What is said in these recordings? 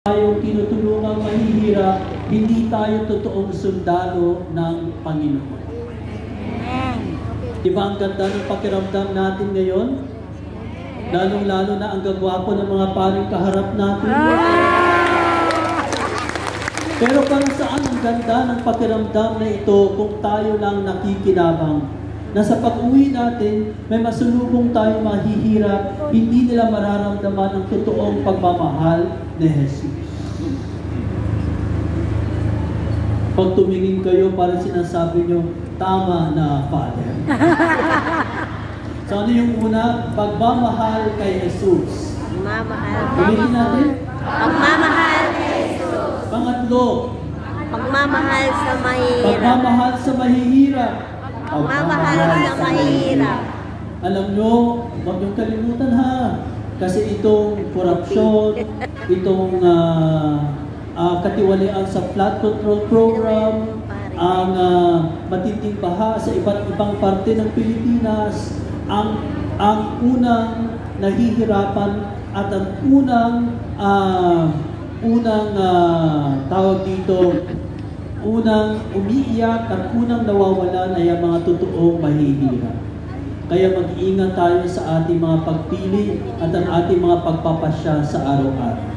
Tayo tinutulungang mahihirap, hindi tayo totoong sundalo ng Panginoon. Diba ang ganda ng pakiramdam natin ngayon? Lalong-lalo na ang gagwapo ng mga paring kaharap natin. Pero para saan ang ganda ng pakiramdam na ito kung tayo lang nakikinabang? Na sa pag-uwi natin, may masulubong tayo mahihirap, hindi nila mararamdaman ang totoong pagmamahal ni Jesus. Pag tumingin kayo, parang sinasabi nyo, tama na, Father. So ano yung una? Pagmamahal kay Jesus. Ulitin natin. Pagmamahal kay Jesus. Pangatlo. Pagmamahal sa mahihirap. Pagmamahal sa mahihirap. Pagmamahal sa mahirap. Alam nyo, huwag niyong kalimutan ha. Kasi itong korupsyon, itong katiwalian sa flood control program, ang matinding baha sa iba't ibang parte ng Pilipinas, ang unang nahihirapan at ang unang tawag dito, unang umiiyak at unang nawawalan ay ang mga totoong mahihirap. Kaya mag-iingat tayo sa ating mga pagpili at ang ating mga pagpapasya sa araw-araw.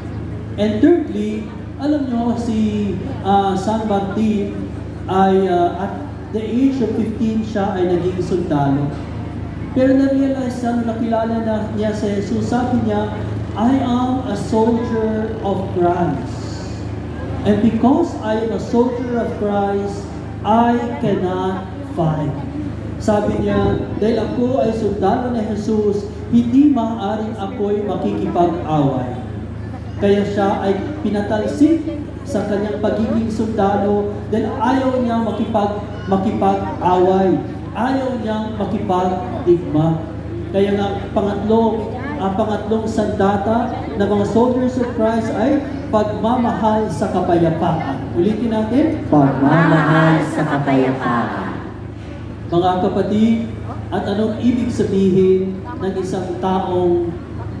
And thirdly, alam nyo, si San Martin ay at the age of 15 siya ay naging sundalo. Pero na-realize na nakilala na niya si Jesus, sabi niya, I am a soldier of Christ. And because I am a soldier of Christ, I cannot fight. Sabi niya, dahil ako ay sundalo ni Jesus, hindi maaaring ako'y makikipag-away. Kaya siya ay pinatalsik sa kanyang pagiging sundalo dahil ayaw niyang makipag-away. Ayaw niyang makipag-digma. Kaya nga, ang pangatlong sandata ng mga soldiers of Christ ay pagmamahal sa kapayapaan. Ulitin natin. Pagmamahal sa kapayapaan. Mga kapatid, at anong ibig sabihin ng isang taong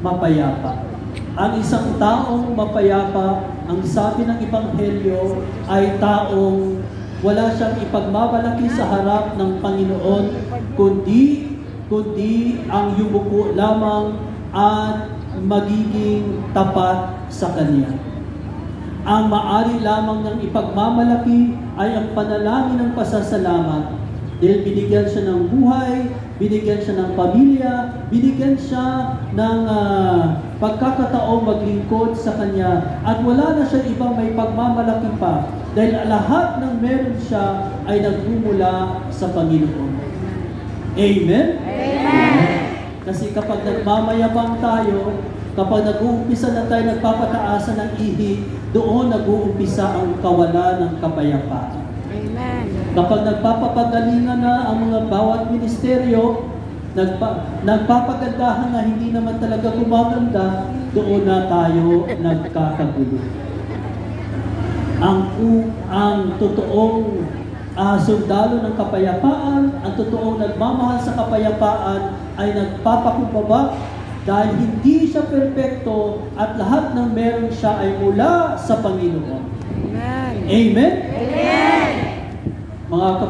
mapayapa? Ang isang taong mapayapa, ang sabi ng Ebanghelyo, ay taong wala siyang ipagmamalaki sa harap ng Panginoon, kundi ang yumuko lamang at magiging tapat sa Kanya. Ang maari lamang ng ipagmamalaki ay ang panalangin ng pasasalamat. Dahil binigyan siya ng buhay, binigyan siya ng pamilya, binigyan siya ng pagkakataong maglingkod sa Kanya. At wala na siya ibang may pagmamalaki pa. Dahil lahat ng meron siya ay nagmumula sa Panginoon. Amen? Amen! Kasi kapag nagmamayabang tayo, kapag nag-uumpisa na tayo nagpapataasan ng ihi, doon nag-uumpisa ang kawalan ng kapayapaan. Amen. Kapag nagpapapagalingan na ang mga bawat ministeryo, nagpapagandahan na hindi naman talaga gumaganda, doon na tayo nagkakagulo. Ang totoong sundalo ng kapayapaan, ang totoong nagmamahal sa kapayapaan ay nagpapakumbaba dahil hindi siya perpekto at lahat ng meron siya ay mula sa Panginoon. Amen. Amen? Amen. Mga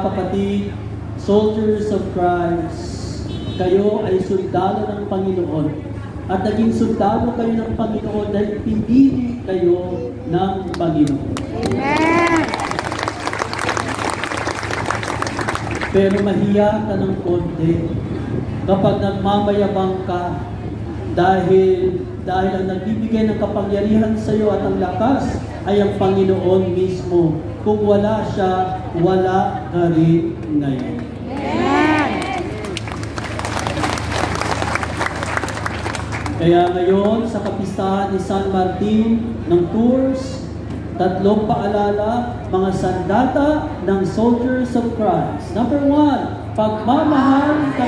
kapatid, soldiers of Christ, kayo ay sundalo ng Panginoon. At naging sundalo kayo ng Panginoon dahil pinili kayo ng Panginoon. Amen. Pero mahiya ka ng konti kapag nagmamayabang ka dahil ang nagbibigay ng kapangyarihan sa iyo at ang lakas ay ang Panginoon mismo. Kung wala siya, wala ka rin ngayon. Amen. Kaya ngayon, sa kapistahan ni San Martin ng Tours, tatlong paalala, mga sandata ng soldiers of Christ. Number 1, pagmamahal kay